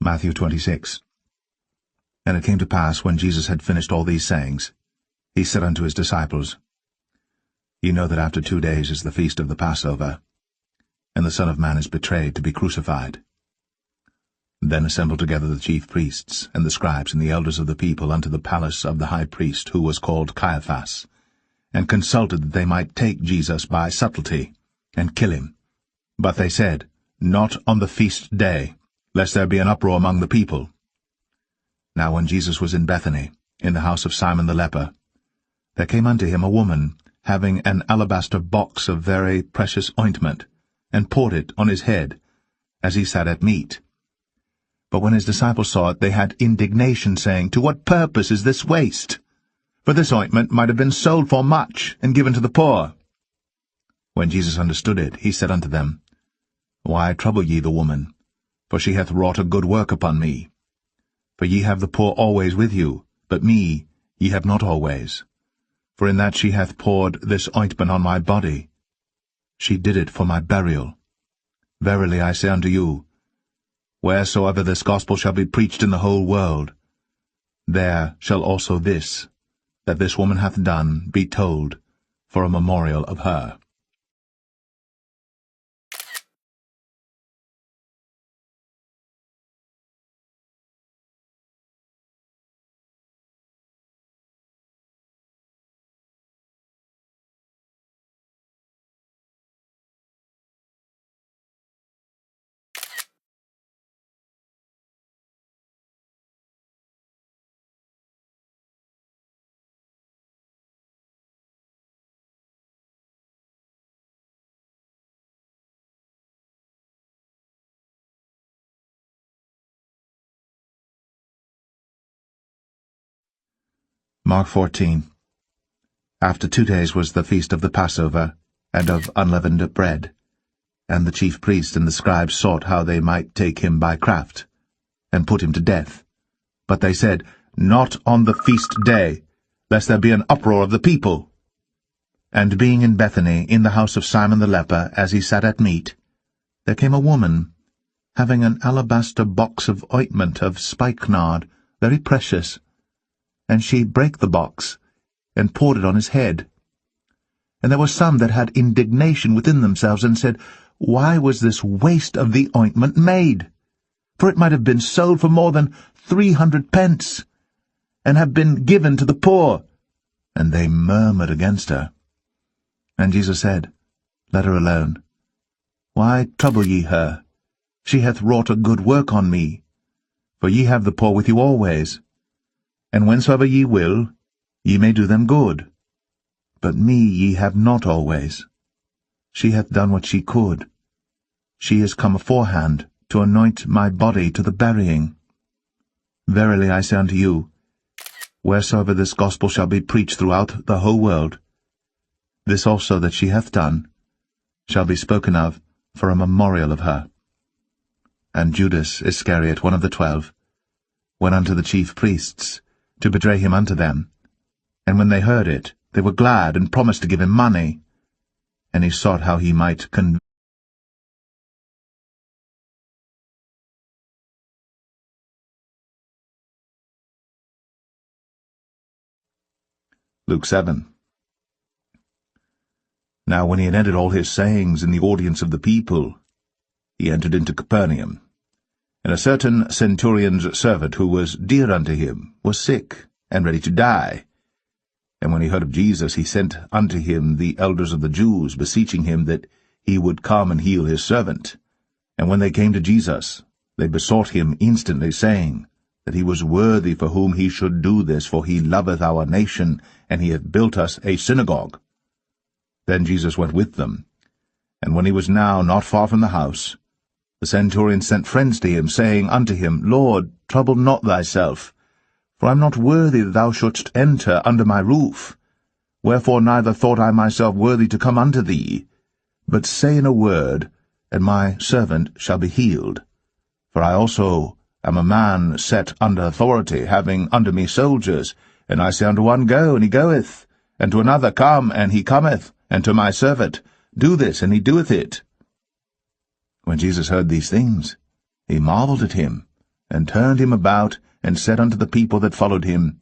Matthew 26. And it came to pass, when Jesus had finished all these sayings, he said unto his disciples, Ye know that after 2 days is the feast of the Passover, and the Son of Man is betrayed to be crucified. Then assembled together the chief priests, and the scribes, and the elders of the people unto the palace of the high priest, who was called Caiaphas, and consulted that they might take Jesus by subtlety, and kill him. But they said, Not on the feast day, lest there be an uproar among the people. Now when Jesus was in Bethany, in the house of Simon the leper, there came unto him a woman, having an alabaster box of very precious ointment, and poured it on his head, as he sat at meat. But when his disciples saw it, they had indignation, saying, To what purpose is this waste? For this ointment might have been sold for much, and given to the poor. When Jesus understood it, he said unto them, Why trouble ye the woman? For she hath wrought a good work upon me. For ye have the poor always with you, but me ye have not always. For in that she hath poured this ointment on my body, she did it for my burial. Verily I say unto you, wheresoever this gospel shall be preached in the whole world, there shall also this, that this woman hath done, be told, for a memorial of her. Mark 14. After 2 days was the feast of the Passover, and of unleavened bread. And the chief priests and the scribes sought how they might take him by craft, and put him to death. But they said, Not on the feast day, lest there be an uproar of the people. And being in Bethany, in the house of Simon the leper, as he sat at meat, there came a woman, having an alabaster box of ointment of spikenard, very precious. And she brake the box, and poured it on his head. And there were some that had indignation within themselves, and said, Why was this waste of the ointment made? For it might have been sold for more than 300 pence, and have been given to the poor. And they murmured against her. And Jesus said, Let her alone. Why trouble ye her? She hath wrought a good work on me. For ye have the poor with you always, and whensoever ye will, ye may do them good. But me ye have not always. She hath done what she could. She is come aforehand to anoint my body to the burying. Verily I say unto you, wheresoever this gospel shall be preached throughout the whole world, this also that she hath done shall be spoken of for a memorial of her. And Judas Iscariot, one of the 12, went unto the chief priests, to betray him unto them. And when they heard it, they were glad, and promised to give him money. And he sought how he might convince. Luke 7. Now when he had ended all his sayings in the audience of the people, he entered into Capernaum. And a certain centurion's servant, who was dear unto him, was sick, and ready to die. And when he heard of Jesus, he sent unto him the elders of the Jews, beseeching him that he would come and heal his servant. And when they came to Jesus, they besought him instantly, saying, that he was worthy for whom he should do this, for he loveth our nation, and he hath built us a synagogue. Then Jesus went with them. And when he was now not far from the house, the centurion sent friends to him, saying unto him, Lord, trouble not thyself, for I am not worthy that thou shouldst enter under my roof. Wherefore neither thought I myself worthy to come unto thee, but say in a word, and my servant shall be healed. For I also am a man set under authority, having under me soldiers, and I say unto one, Go, and he goeth, and to another, Come, and he cometh, and to my servant, Do this, and he doeth it. When Jesus heard these things, he marveled at him, and turned him about, and said unto the people that followed him,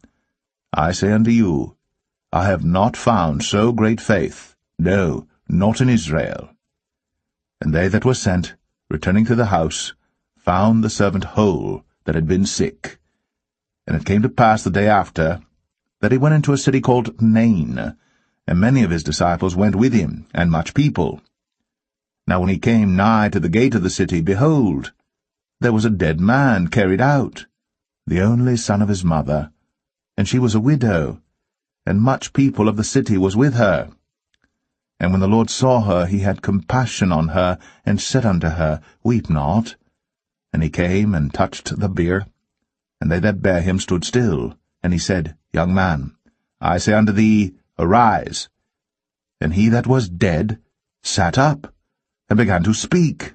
I say unto you, I have not found so great faith, no, not in Israel. And they that were sent, returning to the house, found the servant whole that had been sick. And it came to pass the day after, that he went into a city called Nain, and many of his disciples went with him, and much people. Now when he came nigh to the gate of the city, behold, there was a dead man carried out, the only son of his mother, and she was a widow, and much people of the city was with her. And when the Lord saw her, he had compassion on her, and said unto her, Weep not. And he came and touched the bier, and they that bare him stood still. And he said, Young man, I say unto thee, Arise. And he that was dead sat up, and began to speak.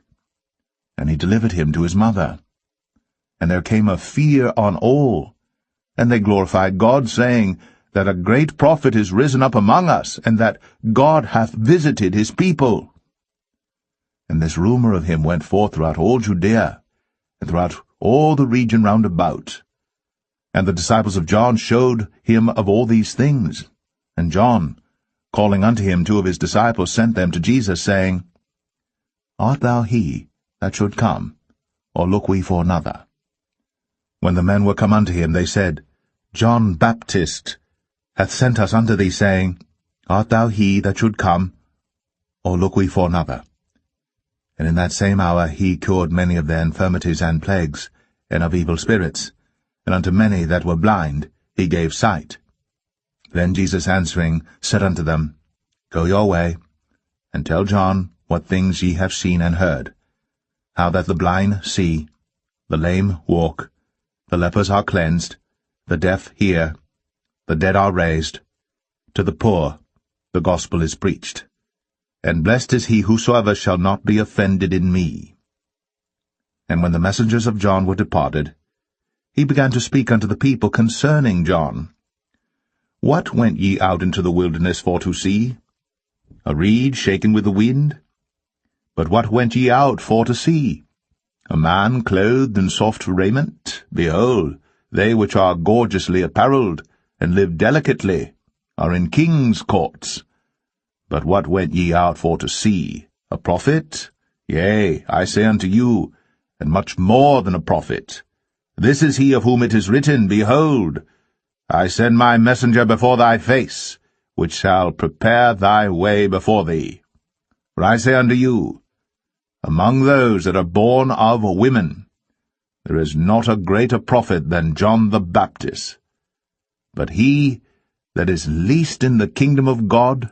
And he delivered him to his mother. And there came a fear on all, and they glorified God, saying, that a great prophet is risen up among us, and that God hath visited his people. And this rumor of him went forth throughout all Judea, and throughout all the region round about. And the disciples of John showed him of all these things. And John, calling unto him 2 of his disciples, sent them to Jesus, saying, Art thou he that should come, or look we for another? When the men were come unto him, they said, John Baptist hath sent us unto thee, saying, Art thou he that should come, or look we for another? And in that same hour he cured many of their infirmities and plagues, and of evil spirits, and unto many that were blind he gave sight. Then Jesus answering said unto them, Go your way, and tell John what things ye have seen and heard, how that the blind see, the lame walk, the lepers are cleansed, the deaf hear, the dead are raised, to the poor the gospel is preached. And blessed is he whosoever shall not be offended in me. And when the messengers of John were departed, he began to speak unto the people concerning John. What went ye out into the wilderness for to see? A reed shaken with the wind? But what went ye out for to see? A man clothed in soft raiment? Behold, they which are gorgeously apparelled, and live delicately, are in kings' courts. But what went ye out for to see? A prophet? Yea, I say unto you, and much more than a prophet. This is he of whom it is written, Behold, I send my messenger before thy face, which shall prepare thy way before thee. For I say unto you, among those that are born of women, there is not a greater prophet than John the Baptist. But he that is least in the kingdom of God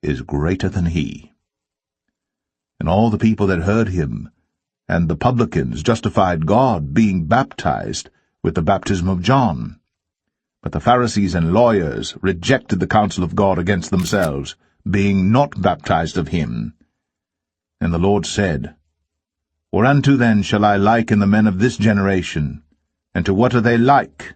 is greater than he. And all the people that heard him, and the publicans, justified God, being baptized with the baptism of John. But the Pharisees and lawyers rejected the counsel of God against themselves, being not baptized of him. And the Lord said, Whereunto then shall I liken the men of this generation? And to what are they like?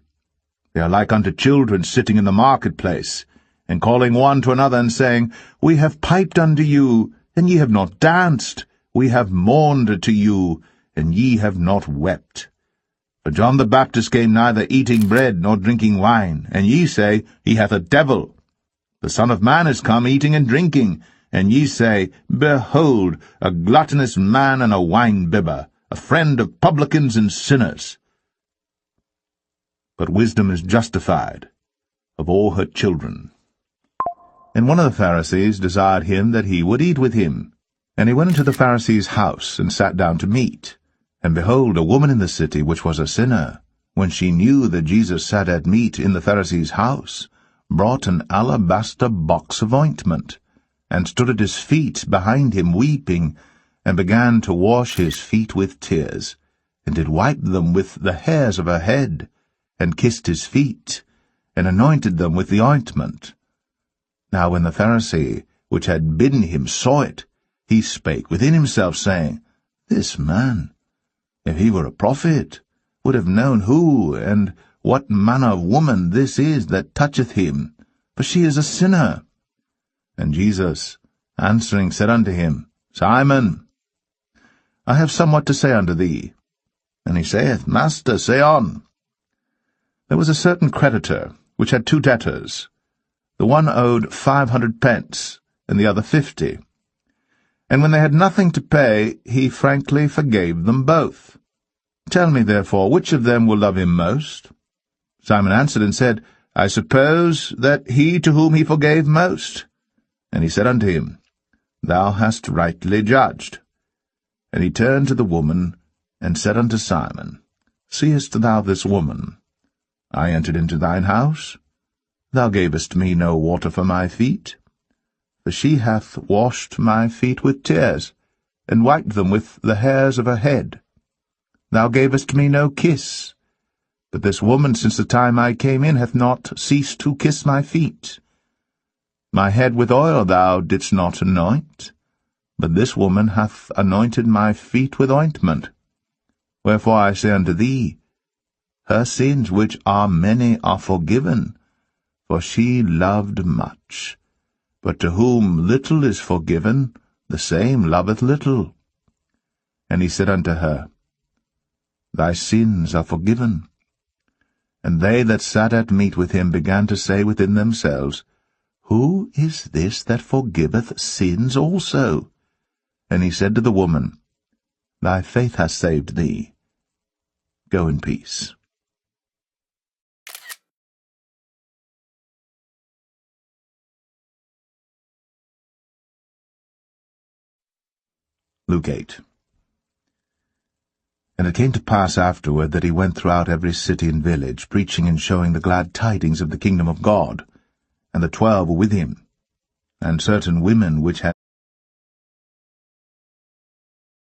They are like unto children sitting in the marketplace, and calling one to another, and saying, We have piped unto you, and ye have not danced. We have mourned to you, and ye have not wept. For John the Baptist came neither eating bread nor drinking wine, and ye say, He hath a devil. The Son of Man is come eating and drinking, and ye say, Behold, a gluttonous man and a wine-bibber, a friend of publicans and sinners. But wisdom is justified of all her children. And one of the Pharisees desired him that he would eat with him. And he went into the Pharisee's house, and sat down to meat. And behold, a woman in the city, which was a sinner, when she knew that Jesus sat at meat in the Pharisee's house, brought an alabaster box of ointment, and stood at his feet behind him weeping, and began to wash his feet with tears, and did wipe them with the hairs of her head, and kissed his feet, and anointed them with the ointment. Now when the Pharisee which had bidden him saw it, he spake within himself, saying, This man, if he were a prophet, would have known who and what manner of woman this is that toucheth him, for she is a sinner. And Jesus, answering, said unto him, Simon, I have somewhat to say unto thee. And he saith, Master, say on. There was a certain creditor, which had 2 debtors. The one owed 500 pence, and the other 50. And when they had nothing to pay, he frankly forgave them both. Tell me, therefore, which of them will love him most? Simon answered and said, I suppose that he to whom he forgave most. And he said unto him, Thou hast rightly judged. And he turned to the woman, and said unto Simon, Seest thou this woman? I entered into thine house. Thou gavest me no water for my feet. For she hath washed my feet with tears, and wiped them with the hairs of her head. Thou gavest me no kiss. But this woman, since the time I came in, hath not ceased to kiss my feet. My head with oil thou didst not anoint, but this woman hath anointed my feet with ointment. Wherefore I say unto thee, her sins, which are many, are forgiven, for she loved much. But to whom little is forgiven, the same loveth little. And he said unto her, Thy sins are forgiven. And they that sat at meat with him began to say within themselves, Who is this that forgiveth sins also? And he said to the woman, Thy faith hath saved thee. Go in peace. Luke 8. And it came to pass afterward that he went throughout every city and village, preaching and showing the glad tidings of the kingdom of God. And the 12 were with him. And certain women which had